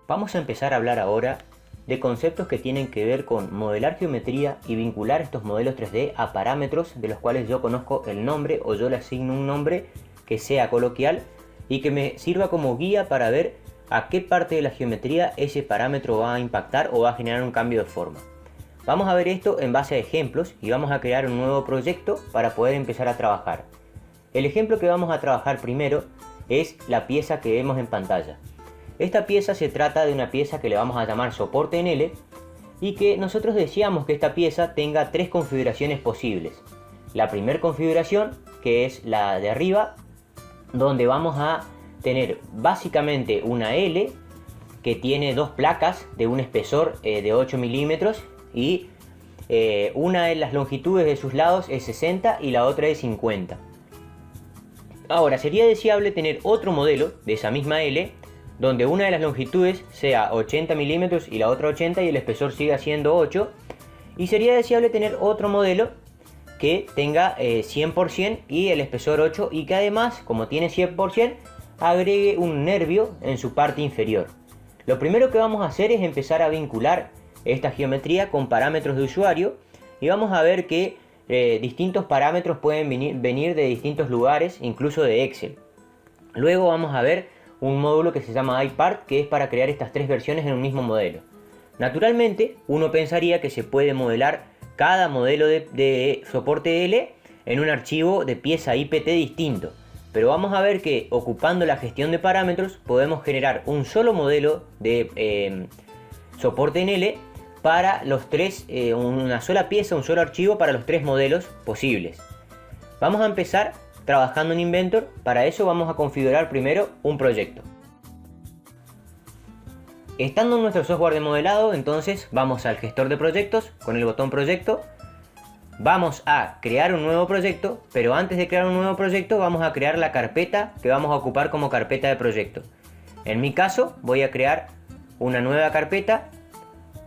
Vamos a empezar a hablar ahora de conceptos que tienen que ver con modelar geometría y vincular estos modelos 3D a parámetros de los cuales yo conozco el nombre o yo le asigno un nombre que sea coloquial y que me sirva como guía para ver a qué parte de la geometría ese parámetro va a impactar o va a generar un cambio de forma. Vamos a ver esto en base a ejemplos y vamos a crear un nuevo proyecto para poder empezar a trabajar. El ejemplo que vamos a trabajar primero es la pieza que vemos en pantalla. Esta pieza se trata de una pieza que le vamos a llamar soporte en L y que nosotros deseamos que esta pieza tenga tres configuraciones posibles. La primera configuración, que es la de arriba, donde vamos a tener básicamente una L que tiene dos placas de un espesor de 8 milímetros y una de las longitudes de sus lados es 60 y la otra es 50. Ahora, sería deseable tener otro modelo de esa misma L donde una de las longitudes sea 80 milímetros y la otra 80 y el espesor siga siendo 8, y sería deseable tener otro modelo que tenga 100% y el espesor 8 y que además, como tiene 100%, agregue un nervio en su parte inferior. Lo primero que vamos a hacer es empezar a vincular esta geometría con parámetros de usuario y vamos a ver que distintos parámetros pueden venir de distintos lugares, incluso de Excel. Luego vamos a ver un módulo que se llama iPart, que es para crear estas tres versiones en un mismo modelo. Naturalmente, uno pensaría que se puede modelar cada modelo de soporte L en un archivo de pieza IPT distinto, pero vamos a ver que ocupando la gestión de parámetros podemos generar un solo modelo de soporte en L para los tres, una sola pieza, un solo archivo para los tres modelos posibles. Vamos a empezar trabajando en Inventor. Para eso vamos a configurar primero un proyecto. Estando en nuestro software de modelado, entonces vamos al gestor de proyectos con el botón proyecto. Vamos a crear un nuevo proyecto, pero antes de crear un nuevo proyecto vamos a crear la carpeta que vamos a ocupar como carpeta de proyecto. En mi caso voy a crear una nueva carpeta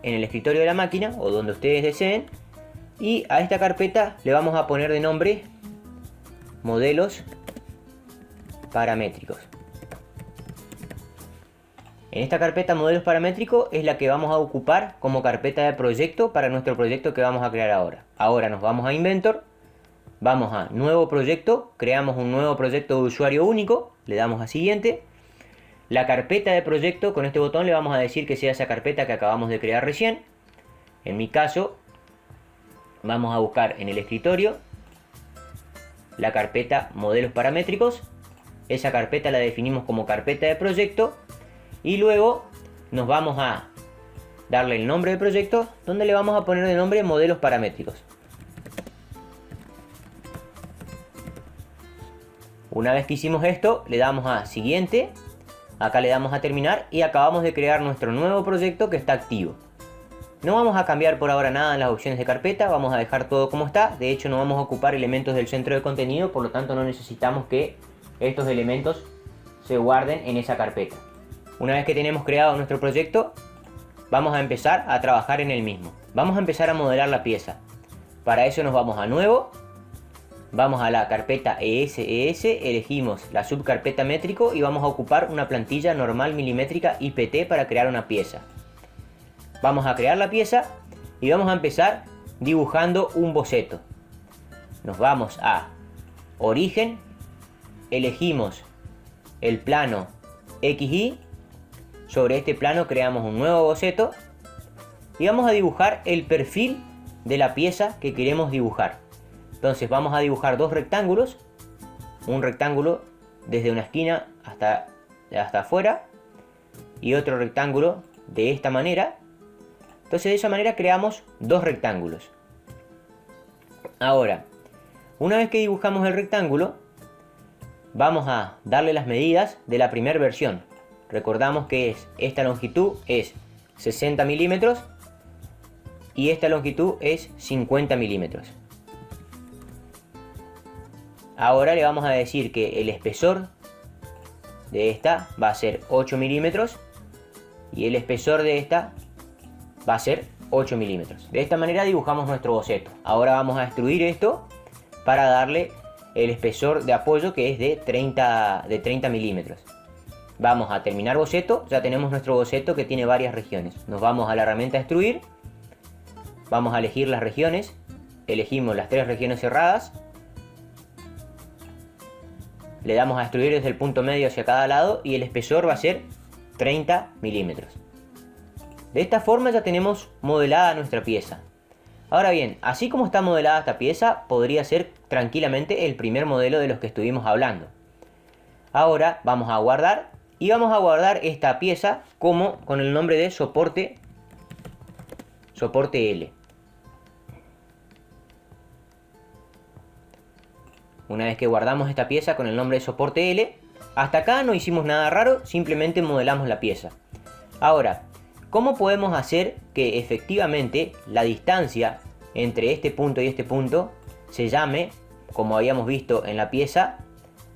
en el escritorio de la máquina o donde ustedes deseen, y a esta carpeta le vamos a poner de nombre modelos paramétricos. En esta carpeta modelos paramétricos es la que vamos a ocupar como carpeta de proyecto para nuestro proyecto que vamos a crear ahora. Ahora nos vamos a Inventor, vamos a nuevo proyecto, creamos un nuevo proyecto de usuario único, le damos a siguiente. La carpeta de proyecto, con este botón le vamos a decir que sea esa carpeta que acabamos de crear recién. En mi caso vamos a buscar en el escritorio la carpeta modelos paramétricos. Esa carpeta la definimos como carpeta de proyecto y luego nos vamos a darle el nombre de proyecto, donde le vamos a poner de nombre modelos paramétricos. Una vez que hicimos esto, le damos a siguiente, acá le damos a terminar y acabamos de crear nuestro nuevo proyecto que está activo. No vamos a cambiar por ahora nada en las opciones de carpeta, vamos a dejar todo como está. De hecho, no vamos a ocupar elementos del centro de contenido, por lo tanto no necesitamos que estos elementos se guarden en esa carpeta. Una vez que tenemos creado nuestro proyecto, vamos a empezar a trabajar en el mismo. Vamos a empezar a modelar la pieza. Para eso nos vamos a nuevo, vamos a la carpeta ES, elegimos la subcarpeta métrico y vamos a ocupar una plantilla normal milimétrica IPT para crear una pieza. Vamos a crear la pieza y vamos a empezar dibujando un boceto. Nos vamos a origen, elegimos el plano XY, sobre este plano creamos un nuevo boceto y vamos a dibujar el perfil de la pieza que queremos dibujar. Entonces vamos a dibujar dos rectángulos, un rectángulo desde una esquina hasta afuera y otro rectángulo de esta manera. Entonces de esa manera creamos dos rectángulos. Ahora, una vez que dibujamos el rectángulo, vamos a darle las medidas de la primera versión. Recordamos que esta longitud es 60 milímetros y esta longitud es 50 milímetros. Ahora le vamos a decir que el espesor de esta va a ser 8 milímetros y el espesor de esta va a ser 8 milímetros. De esta manera dibujamos nuestro boceto. Ahora vamos a extruir esto para darle el espesor de apoyo, que es de 30 milímetros. Vamos a terminar boceto, ya tenemos nuestro boceto que tiene varias regiones. Nos vamos a la herramienta extruir, vamos a elegir las regiones, elegimos las 3 regiones cerradas, le damos a extruir desde el punto medio hacia cada lado y el espesor va a ser 30 milímetros. De esta forma ya tenemos modelada nuestra pieza. Ahora bien, así como está modelada esta pieza, podría ser tranquilamente el primer modelo de los que estuvimos hablando. Ahora vamos a guardar y vamos a guardar esta pieza como con el nombre de soporte L. Una vez que guardamos esta pieza con el nombre de soporte L, hasta acá no hicimos nada raro, simplemente modelamos la pieza. Ahora, ¿cómo podemos hacer que efectivamente la distancia entre este punto y este punto se llame, como habíamos visto en la pieza,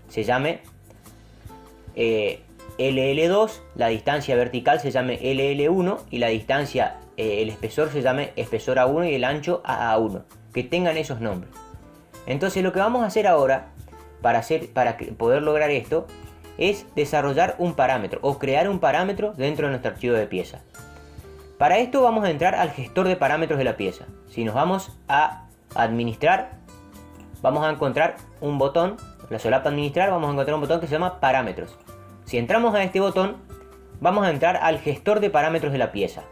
se llame LL2, la distancia vertical se llame LL1 y la distancia, el espesor se llame espesor A1 y el ancho AA1, que tengan esos nombres? Entonces lo que vamos a hacer ahora para poder lograr esto es desarrollar un parámetro o crear un parámetro dentro de nuestro archivo de pieza. Para esto vamos a entrar al gestor de parámetros de la pieza. Si nos vamos a administrar, vamos a encontrar un botón, la solapa administrar, vamos a encontrar un botón que se llama parámetros. Si entramos a este botón, vamos a entrar al gestor de parámetros de la pieza.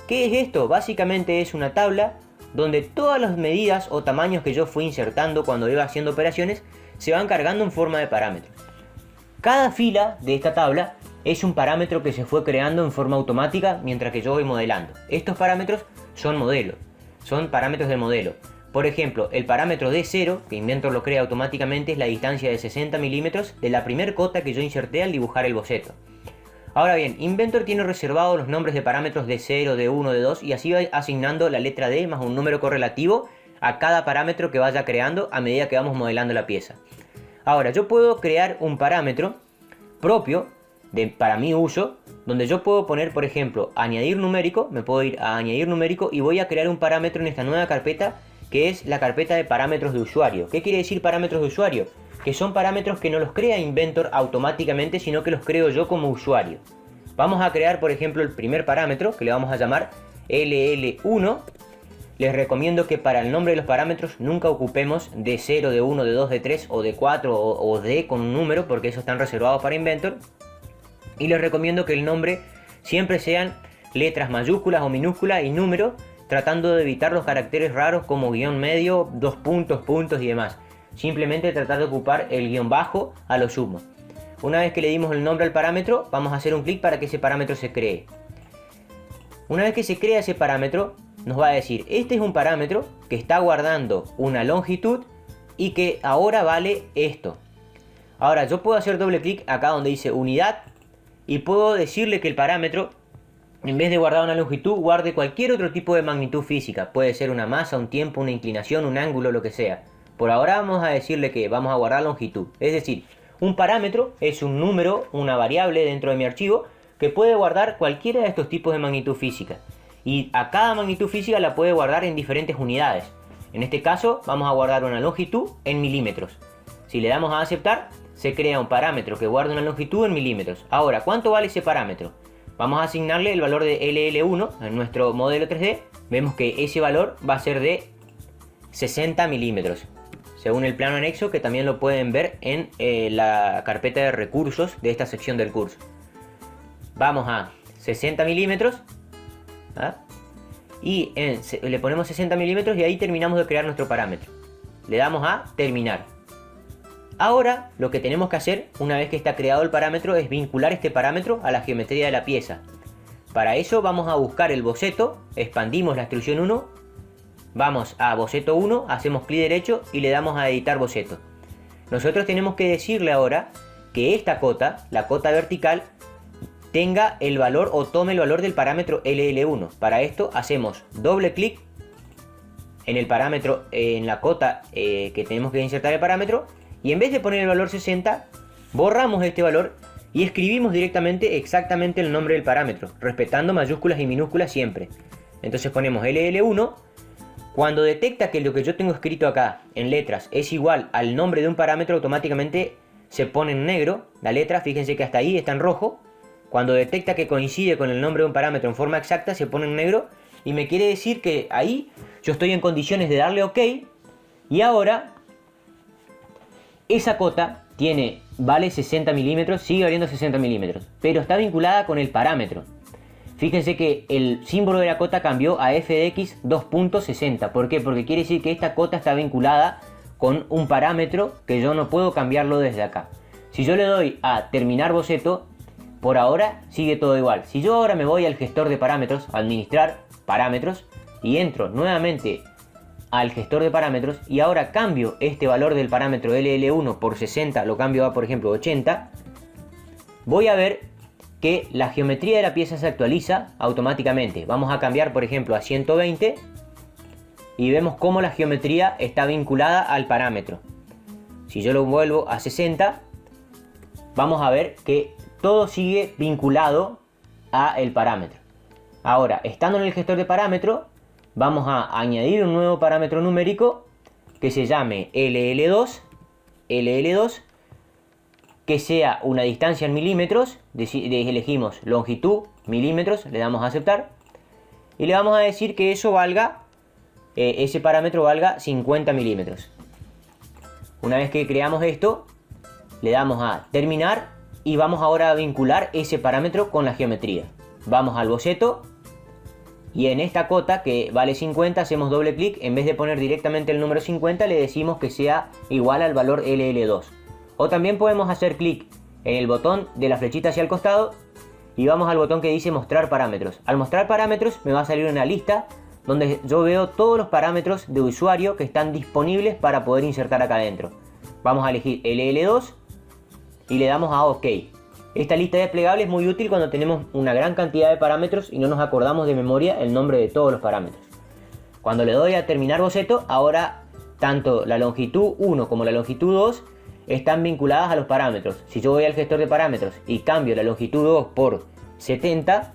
¿Qué es esto? Básicamente es una tabla donde todas las medidas o tamaños que yo fui insertando cuando iba haciendo operaciones se van cargando en forma de parámetros. Cada fila de esta tabla es un parámetro que se fue creando en forma automática mientras que yo voy modelando. Estos parámetros son modelos, son parámetros de modelo. Por ejemplo, el parámetro D0, que Inventor lo crea automáticamente, es la distancia de 60 milímetros de la primer cota que yo inserté al dibujar el boceto. Ahora bien, Inventor tiene reservados los nombres de parámetros D0, D1, D2 y así va asignando la letra D más un número correlativo a cada parámetro que vaya creando a medida que vamos modelando la pieza. Ahora, yo puedo crear un parámetro propio para mi uso, donde yo puedo poner, por ejemplo, añadir numérico, me puedo ir a añadir numérico y voy a crear un parámetro en esta nueva carpeta que es la carpeta de parámetros de usuario. ¿Qué quiere decir parámetros de usuario? Que son parámetros que no los crea Inventor automáticamente, sino que los creo yo como usuario. Vamos a crear, por ejemplo, el primer parámetro, que le vamos a llamar LL1. Les recomiendo que para el nombre de los parámetros nunca ocupemos D0, D1, D2, D3 o D4 o D con un número, porque esos están reservados para Inventor. Y les recomiendo que el nombre siempre sean letras mayúsculas o minúsculas y número, tratando de evitar los caracteres raros como guión medio, dos puntos, puntos y demás. Simplemente tratar de ocupar el guión bajo a lo sumo. Una vez que le dimos el nombre al parámetro, vamos a hacer un clic para que ese parámetro se cree. Una vez que se crea ese parámetro, nos va a decir, este es un parámetro que está guardando una longitud y que ahora vale esto. Ahora yo puedo hacer doble clic acá donde dice unidad y puedo decirle que el parámetro, en vez de guardar una longitud, guarde cualquier otro tipo de magnitud física. Puede ser una masa, un tiempo, una inclinación, un ángulo, lo que sea. Por ahora vamos a decirle que vamos a guardar longitud. Es decir, un parámetro es un número, una variable dentro de mi archivo que puede guardar cualquiera de estos tipos de magnitud física. Y a cada magnitud física la puede guardar en diferentes unidades. En este caso vamos a guardar una longitud en milímetros. Si le damos a aceptar, se crea un parámetro que guarda una longitud en milímetros. Ahora, ¿cuánto vale ese parámetro? Vamos a asignarle el valor de LL1 en nuestro modelo 3D. Vemos que ese valor va a ser de 60 milímetros. Según el plano anexo, que también lo pueden ver en la carpeta de recursos de esta sección del curso. Vamos a 60 milímetros. ¿Ah? Y le ponemos 60 milímetros y ahí terminamos de crear nuestro parámetro. Le damos a terminar. Ahora lo que tenemos que hacer una vez que está creado el parámetro es vincular este parámetro a la geometría de la pieza. Para eso vamos a buscar el boceto, expandimos la extrusión 1, vamos a boceto 1, hacemos clic derecho y le damos a editar boceto. Nosotros tenemos que decirle ahora que esta cota, la cota vertical, tenga el valor o tome el valor del parámetro LL1. Para esto hacemos doble clic en el parámetro, en la cota que tenemos que insertar el parámetro, y en vez de poner el valor 60, borramos este valor y escribimos directamente exactamente el nombre del parámetro, respetando mayúsculas y minúsculas siempre. Entonces ponemos LL1. Cuando detecta que lo que yo tengo escrito acá en letras es igual al nombre de un parámetro, automáticamente se pone en negro la letra, fíjense que hasta ahí está en rojo. Cuando detecta que coincide con el nombre de un parámetro en forma exacta, se pone en negro y me quiere decir que ahí yo estoy en condiciones de darle OK. Y ahora esa cota vale 60 milímetros, sigue valiendo 60 milímetros, pero está vinculada con el parámetro. Fíjense que el símbolo de la cota cambió a f de x 2.60. ¿Por qué? Porque quiere decir que esta cota está vinculada con un parámetro que yo no puedo cambiarlo desde acá. Si yo le doy a terminar boceto, por ahora sigue todo igual. Si yo ahora me voy al gestor de parámetros, administrar parámetros, y entro nuevamente al gestor de parámetros y ahora cambio este valor del parámetro LL1 por 60, lo cambio a por ejemplo 80, voy a ver que la geometría de la pieza se actualiza automáticamente. Vamos a cambiar por ejemplo a 120 y vemos cómo la geometría está vinculada al parámetro. Si yo lo vuelvo a 60, vamos a ver que todo sigue vinculado a el parámetro. Ahora, estando en el gestor de parámetro, vamos a añadir un nuevo parámetro numérico que se llame LL2, que sea una distancia en milímetros, elegimos longitud, milímetros, le damos a aceptar, y le vamos a decir que eso valga, ese parámetro valga 50 milímetros. Una vez que creamos esto, le damos a terminar y vamos ahora a vincular ese parámetro con la geometría. Vamos al boceto. Y en esta cota que vale 50 hacemos doble clic, en vez de poner directamente el número 50 le decimos que sea igual al valor LL2. O también podemos hacer clic en el botón de la flechita hacia el costado y vamos al botón que dice mostrar parámetros. Al mostrar parámetros me va a salir una lista donde yo veo todos los parámetros de usuario que están disponibles para poder insertar acá adentro. Vamos a elegir LL2 y le damos a OK. Esta lista desplegable es muy útil cuando tenemos una gran cantidad de parámetros y no nos acordamos de memoria el nombre de todos los parámetros. Cuando le doy a terminar boceto, ahora tanto la longitud 1 como la longitud 2 están vinculadas a los parámetros. Si yo voy al gestor de parámetros y cambio la longitud 2 por 70,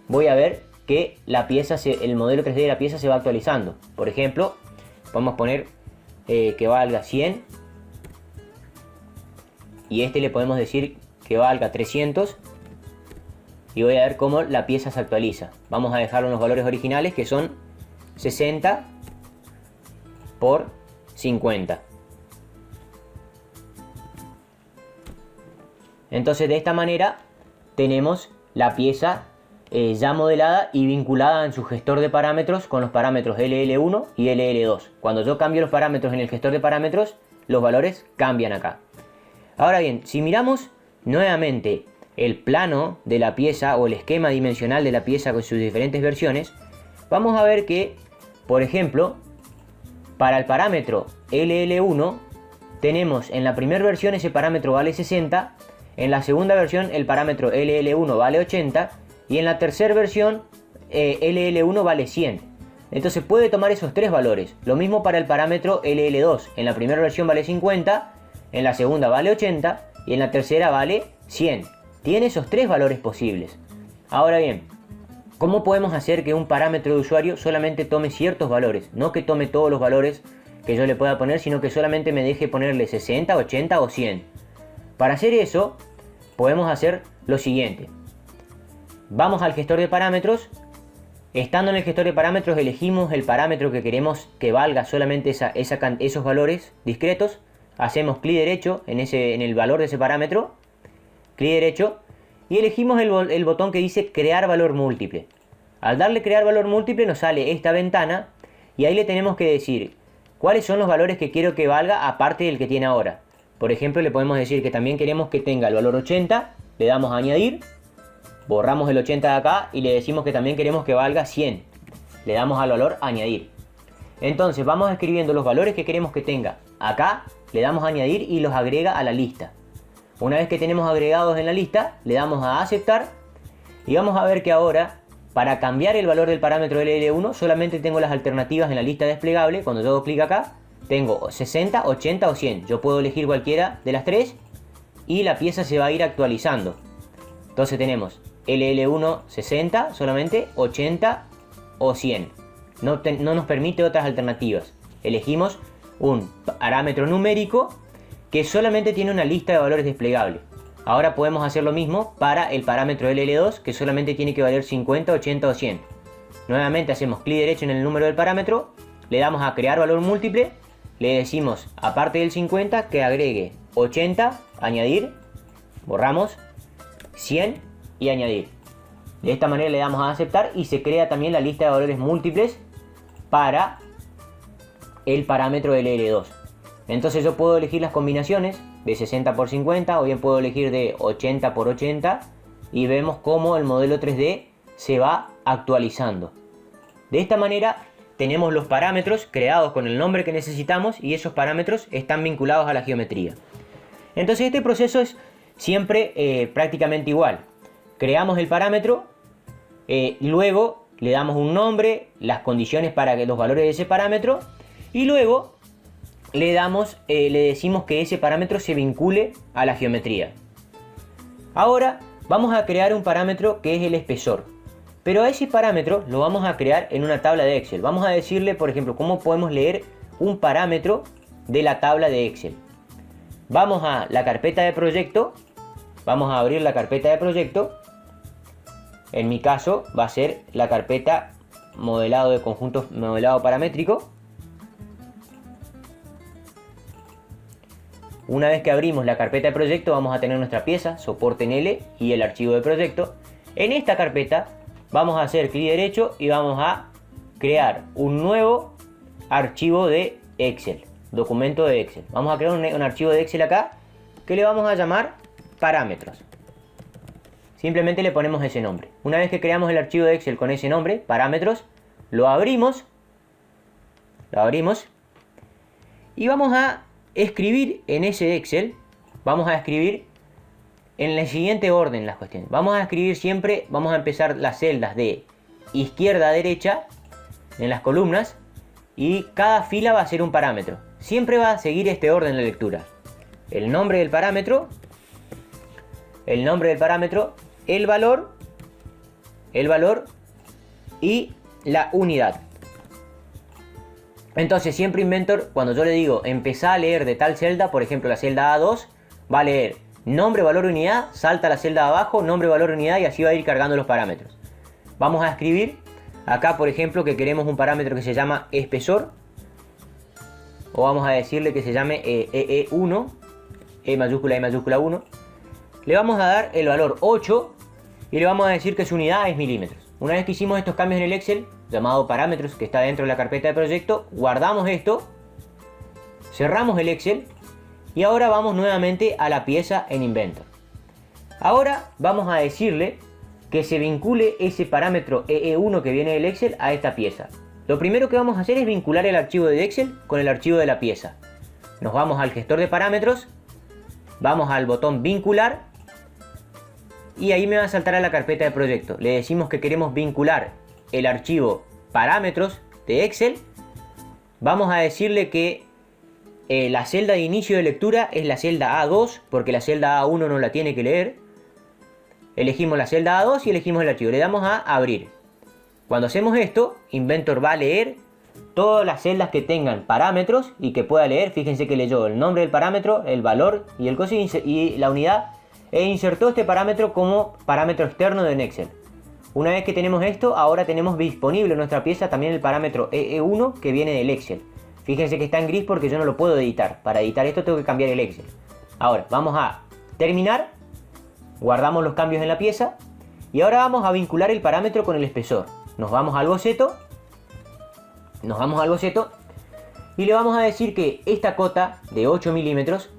voy a ver que la pieza el modelo 3D de la pieza se va actualizando. Por ejemplo, podemos poner que valga 100 y este le podemos decir que valga 300 y voy a ver cómo la pieza se actualiza. Vamos a dejar unos valores originales que son 60 por 50. Entonces de esta manera tenemos la pieza ya modelada y vinculada en su gestor de parámetros con los parámetros LL1 y LL2. Cuando yo cambio los parámetros en el gestor de parámetros, los valores cambian acá. Ahora bien, si miramos nuevamente el plano de la pieza o el esquema dimensional de la pieza con sus diferentes versiones, vamos a ver que, por ejemplo, para el parámetro LL1 tenemos en la primera versión ese parámetro vale 60, en la segunda versión el parámetro LL1 vale 80 y en la tercera versión LL1 vale 100. Entonces puede tomar esos tres valores. Lo mismo para el parámetro LL2, en la primera versión vale 50, en la segunda vale 80 y en la tercera vale 100. Tiene esos tres valores posibles. Ahora bien, ¿cómo podemos hacer que un parámetro de usuario solamente tome ciertos valores? No que tome todos los valores que yo le pueda poner, sino que solamente me deje ponerle 60, 80 o 100. Para hacer eso, podemos hacer lo siguiente. Vamos al gestor de parámetros. Estando en el gestor de parámetros, elegimos el parámetro que queremos que valga solamente esos valores discretos. Hacemos clic derecho en el valor de ese parámetro, clic derecho, y elegimos el botón que dice crear valor múltiple. Al darle crear valor múltiple nos sale esta ventana y ahí le tenemos que decir cuáles son los valores que quiero que valga aparte del que tiene ahora. Por ejemplo, le podemos decir que también queremos que tenga el valor 80, le damos a añadir, borramos el 80 de acá y le decimos que también queremos que valga 100. Le damos al valor añadir. Entonces vamos escribiendo los valores que queremos que tenga. Acá le damos a añadir y los agrega a la lista. Una vez que tenemos agregados en la lista, le damos a aceptar y vamos a ver que ahora, para cambiar el valor del parámetro LL1, solamente tengo las alternativas en la lista desplegable. Cuando yo hago clic acá, tengo 60, 80 o 100. Yo puedo elegir cualquiera de las tres y la pieza se va a ir actualizando. Entonces tenemos LL1 60, solamente 80 o 100. No nos permite otras alternativas. Elegimos un parámetro numérico que solamente tiene una lista de valores desplegable. Ahora podemos hacer lo mismo para el parámetro LL2, que solamente tiene que valer 50, 80 o 100. Nuevamente hacemos clic derecho en el número del parámetro, le damos a crear valor múltiple, le decimos aparte del 50 que agregue 80, añadir, borramos, 100 y añadir. De esta manera le damos a aceptar y se crea también la lista de valores múltiples para el parámetro LL2. Entonces yo puedo elegir las combinaciones de 60 por 50 o bien puedo elegir de 80 por 80 y vemos cómo el modelo 3D se va actualizando. De esta manera tenemos los parámetros creados con el nombre que necesitamos y esos parámetros están vinculados a la geometría. Entonces este proceso es siempre prácticamente igual. Creamos el parámetro, luego le damos un nombre, las condiciones para que los valores de ese parámetro y luego le decimos que ese parámetro se vincule a la geometría. Ahora vamos a crear un parámetro que es el espesor. Pero a ese parámetro lo vamos a crear en una tabla de Excel. Vamos a decirle, por ejemplo, cómo podemos leer un parámetro de la tabla de Excel. Vamos a la carpeta de proyecto. Vamos a abrir la carpeta de proyecto. En mi caso va a ser la carpeta modelado de conjuntos, modelado paramétrico. Una vez que abrimos la carpeta de proyecto vamos a tener nuestra pieza, soporte en L y el archivo de proyecto. En esta carpeta vamos a hacer clic derecho y vamos a crear un nuevo archivo de Excel, documento de Excel. Vamos a crear un archivo de Excel acá que le vamos a llamar parámetros. Simplemente le ponemos ese nombre. Una vez que creamos el archivo de Excel con ese nombre, parámetros, lo abrimos y vamos a escribir en ese Excel, vamos a escribir en el siguiente orden las cuestiones. Vamos a escribir siempre, vamos a empezar las celdas de izquierda a derecha en las columnas y cada fila va a ser un parámetro. Siempre va a seguir este orden la lectura. El nombre del parámetro, el valor y la unidad. Entonces siempre Inventor, cuando yo le digo empezar a leer de tal celda, por ejemplo la celda A2, va a leer nombre, valor, unidad, salta a la celda de abajo, nombre, valor, unidad y así va a ir cargando los parámetros. Vamos a escribir acá, por ejemplo, que queremos un parámetro que se llama espesor. O vamos a decirle que se llame EE1, E mayúscula 1. Le vamos a dar el valor 8 y le vamos a decir que su unidad es milímetros. Una vez que hicimos estos cambios en el Excel, llamado parámetros, que está dentro de la carpeta de proyecto, guardamos esto, cerramos el Excel. Y ahora vamos nuevamente a la pieza en Inventor. Ahora vamos a decirle que se vincule ese parámetro EE1 que viene del Excel a esta pieza. Lo primero que vamos a hacer es vincular el archivo de Excel con el archivo de la pieza. Nos vamos al gestor de parámetros, vamos al botón vincular y ahí me va a saltar a la carpeta de proyecto. Le decimos que queremos vincular el archivo parámetros de Excel. Vamos a decirle que la celda de inicio de lectura es la celda A2 porque la celda A1 no la tiene que leer. Elegimos la celda A2 y elegimos el archivo. Le damos a abrir. Cuando hacemos esto, Inventor va a leer todas las celdas que tengan parámetros y que pueda leer. Fíjense que leyó el nombre del parámetro, el valor y el coso y la unidad e insertó este parámetro como parámetro externo de Excel. Una vez que tenemos esto, ahora tenemos disponible en nuestra pieza también el parámetro EE1 que viene del Excel. Fíjense que está en gris porque yo no lo puedo editar. Para editar esto tengo que cambiar el Excel. Ahora, vamos a terminar. Guardamos los cambios en la pieza. Y ahora vamos a vincular el parámetro con el espesor. Nos vamos al boceto. Y le vamos a decir que esta cota de 8 milímetros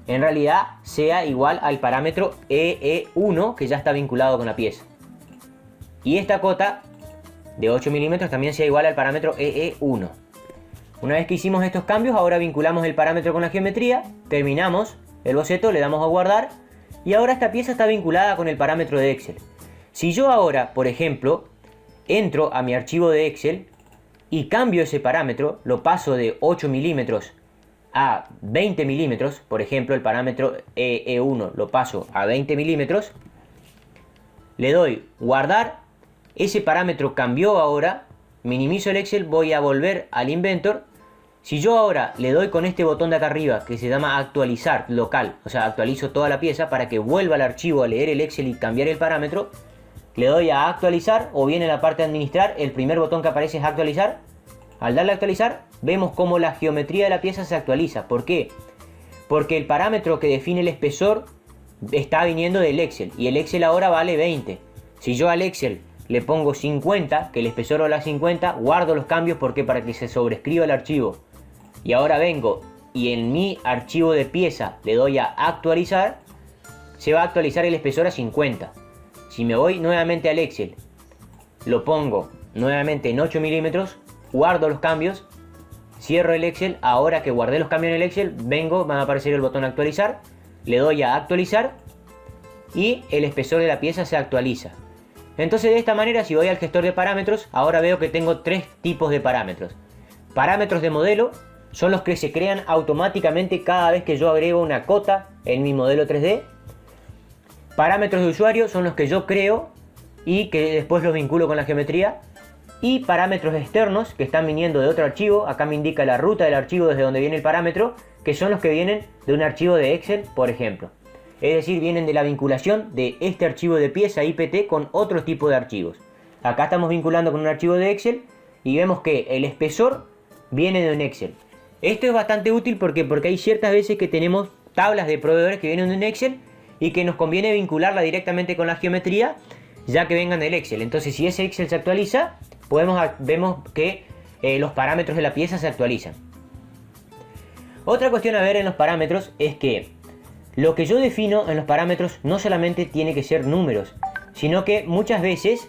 en realidad sea igual al parámetro EE1 que ya está vinculado con la pieza. Y esta cota de 8 milímetros también sea igual al parámetro EE1. Una vez que hicimos estos cambios, ahora vinculamos el parámetro con la geometría, terminamos el boceto, le damos a guardar y ahora esta pieza está vinculada con el parámetro de Excel. Si yo ahora, por ejemplo, entro a mi archivo de Excel y cambio ese parámetro, lo paso de 8 milímetros a 20 milímetros, por ejemplo, el parámetro EE1 lo paso a 20 milímetros, le doy guardar, ese parámetro cambió ahora, minimizo el Excel, voy a volver al Inventor Si yo ahora le doy con este botón de acá arriba que se llama actualizar local, o sea, actualizo toda la pieza para que vuelva al archivo a leer el Excel y cambiar el parámetro, le doy a actualizar, o bien en la parte de administrar, el primer botón que aparece es actualizar. Al darle a actualizar, vemos cómo la geometría de la pieza se actualiza. ¿Por qué? Porque el parámetro que define el espesor está viniendo del Excel, y el Excel ahora vale 20. Si yo al Excel le pongo 50, que el espesor vale 50, guardo los cambios porque para que se sobrescriba el archivo. Y ahora vengo y en mi archivo de pieza le doy a actualizar, se va a actualizar el espesor a 50. Si me voy nuevamente al Excel, lo pongo nuevamente en 8 milímetros, guardo los cambios, cierro el Excel. Ahora que guardé los cambios en el Excel, vengo, va a aparecer el botón actualizar, le doy a actualizar y el espesor de la pieza se actualiza. Entonces de esta manera, si voy al gestor de parámetros, ahora veo que tengo tres tipos de parámetros. Parámetros de modelo son los que se crean automáticamente cada vez que yo agrego una cota en mi modelo 3D. Parámetros de usuario son los que yo creo y que después los vinculo con la geometría. Y parámetros externos que están viniendo de otro archivo. Acá me indica la ruta del archivo desde donde viene el parámetro, que son los que vienen de un archivo de Excel, por ejemplo. Es decir, vienen de la vinculación de este archivo de pieza IPT con otro tipo de archivos. Acá estamos vinculando con un archivo de Excel y vemos que el espesor viene de un Excel. Esto es bastante útil porque hay ciertas veces que tenemos tablas de proveedores que vienen de un Excel y que nos conviene vincularla directamente con la geometría, ya que vengan del Excel. Entonces, si ese Excel se actualiza, vemos que los parámetros de la pieza se actualizan. Otra cuestión a ver en los parámetros es que lo que yo defino en los parámetros no solamente tiene que ser números, sino que muchas veces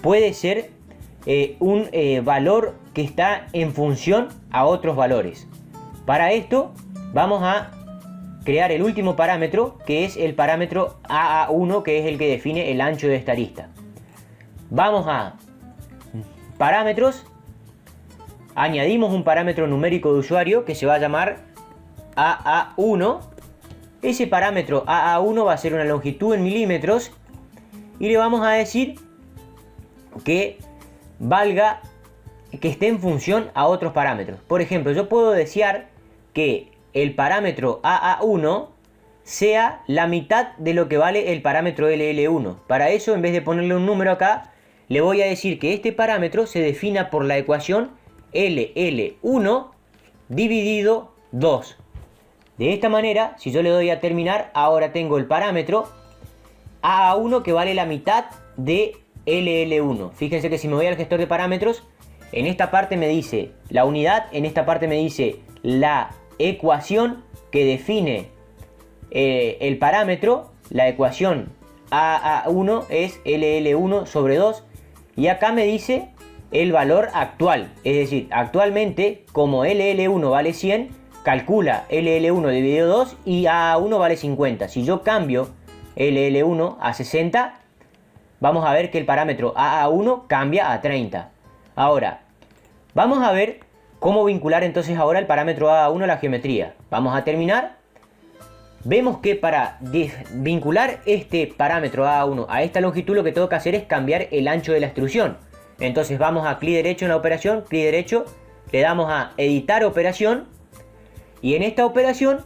puede ser un valor que está en función a otros valores. Para esto vamos a crear el último parámetro, que es el parámetro AA1, que es el que define el ancho de esta arista. Vamos a parámetros, añadimos un parámetro numérico de usuario que se va a llamar AA1. Ese parámetro AA1 va a ser una longitud en milímetros y le vamos a decir que valga, que esté en función a otros parámetros. Por ejemplo, yo puedo desear que el parámetro AA1 sea la mitad de lo que vale el parámetro LL1. Para eso, en vez de ponerle un número acá, le voy a decir que este parámetro se defina por la ecuación LL1 dividido 2. De esta manera, si yo le doy a terminar, ahora tengo el parámetro AA1 que vale la mitad de LL1. Fíjense que si me voy al gestor de parámetros, en esta parte me dice la unidad, en esta parte me dice la ecuación que define el parámetro. La ecuación AA1 es LL1 sobre 2 y acá me dice el valor actual. Es decir, actualmente como LL1 vale 100, calcula LL1 dividido 2 y AA1 vale 50. Si yo cambio LL1 a 60, vamos a ver que el parámetro AA1 cambia a 30. Ahora, vamos a ver cómo vincular entonces ahora el parámetro AA1 a la geometría. Vamos a terminar. Vemos que para vincular este parámetro AA1 a esta longitud, lo que tengo que hacer es cambiar el ancho de la extrusión. Entonces vamos a clic derecho en la operación, clic derecho, le damos a editar operación. Y en esta operación,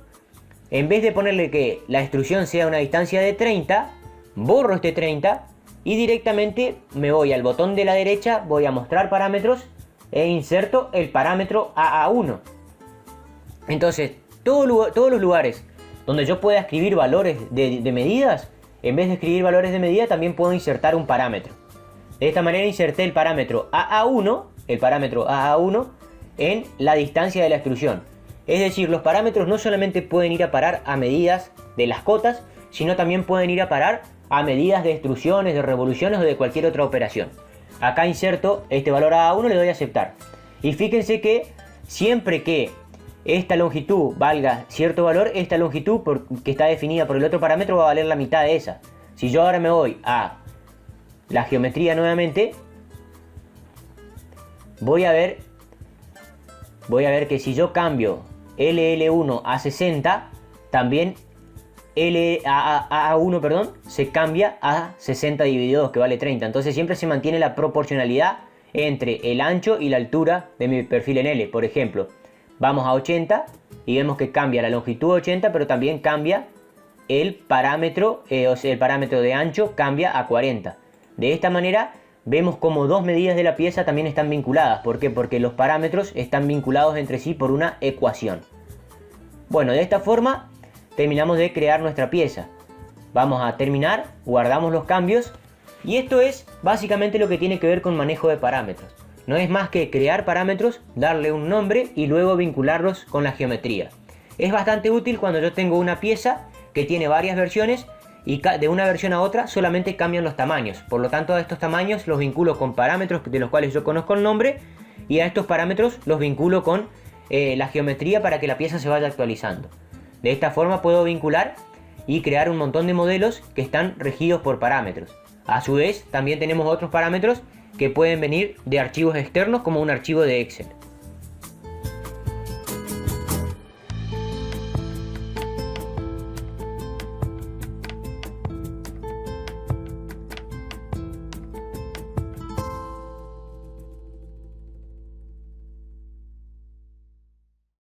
en vez de ponerle que la extrusión sea una distancia de 30, borro este 30 y directamente me voy al botón de la derecha, voy a mostrar parámetros e inserto el parámetro AA1. Entonces, todos los lugares donde yo pueda escribir valores de medidas, en vez de escribir valores de medida, también puedo insertar un parámetro. De esta manera inserté el parámetro AA1, en la distancia de la extrusión. Es decir, los parámetros no solamente pueden ir a parar a medidas de las cotas, sino también pueden ir a parar a medidas de extrusiones, de revoluciones o de cualquier otra operación. Acá inserto este valor AA1, le doy a aceptar. Y fíjense que siempre que esta longitud valga cierto valor, esta longitud que está definida por el otro parámetro va a valer la mitad de esa. Si yo ahora me voy a la geometría nuevamente, voy a ver que si yo cambio LL1 a 60, también AA1 se cambia a 60 dividido 2, que vale 30. Entonces siempre se mantiene la proporcionalidad entre el ancho y la altura de mi perfil en L. Por ejemplo, vamos a 80 y vemos que cambia la longitud a 80, pero también cambia el parámetro, o sea, el parámetro de ancho cambia a 40. De esta manera vemos como dos medidas de la pieza también están vinculadas. ¿Por qué? Porque los parámetros están vinculados entre sí por una ecuación. Bueno, de esta forma terminamos de crear nuestra pieza. Vamos a terminar, guardamos los cambios y esto es básicamente lo que tiene que ver con manejo de parámetros. No es más que crear parámetros, darle un nombre y luego vincularlos con la geometría. Es bastante útil cuando yo tengo una pieza que tiene varias versiones y de una versión a otra solamente cambian los tamaños. Por lo tanto, a estos tamaños los vinculo con parámetros de los cuales yo conozco el nombre y a estos parámetros los vinculo con la geometría para que la pieza se vaya actualizando. De esta forma puedo vincular y crear un montón de modelos que están regidos por parámetros. A su vez, también tenemos otros parámetros que pueden venir de archivos externos como un archivo de Excel.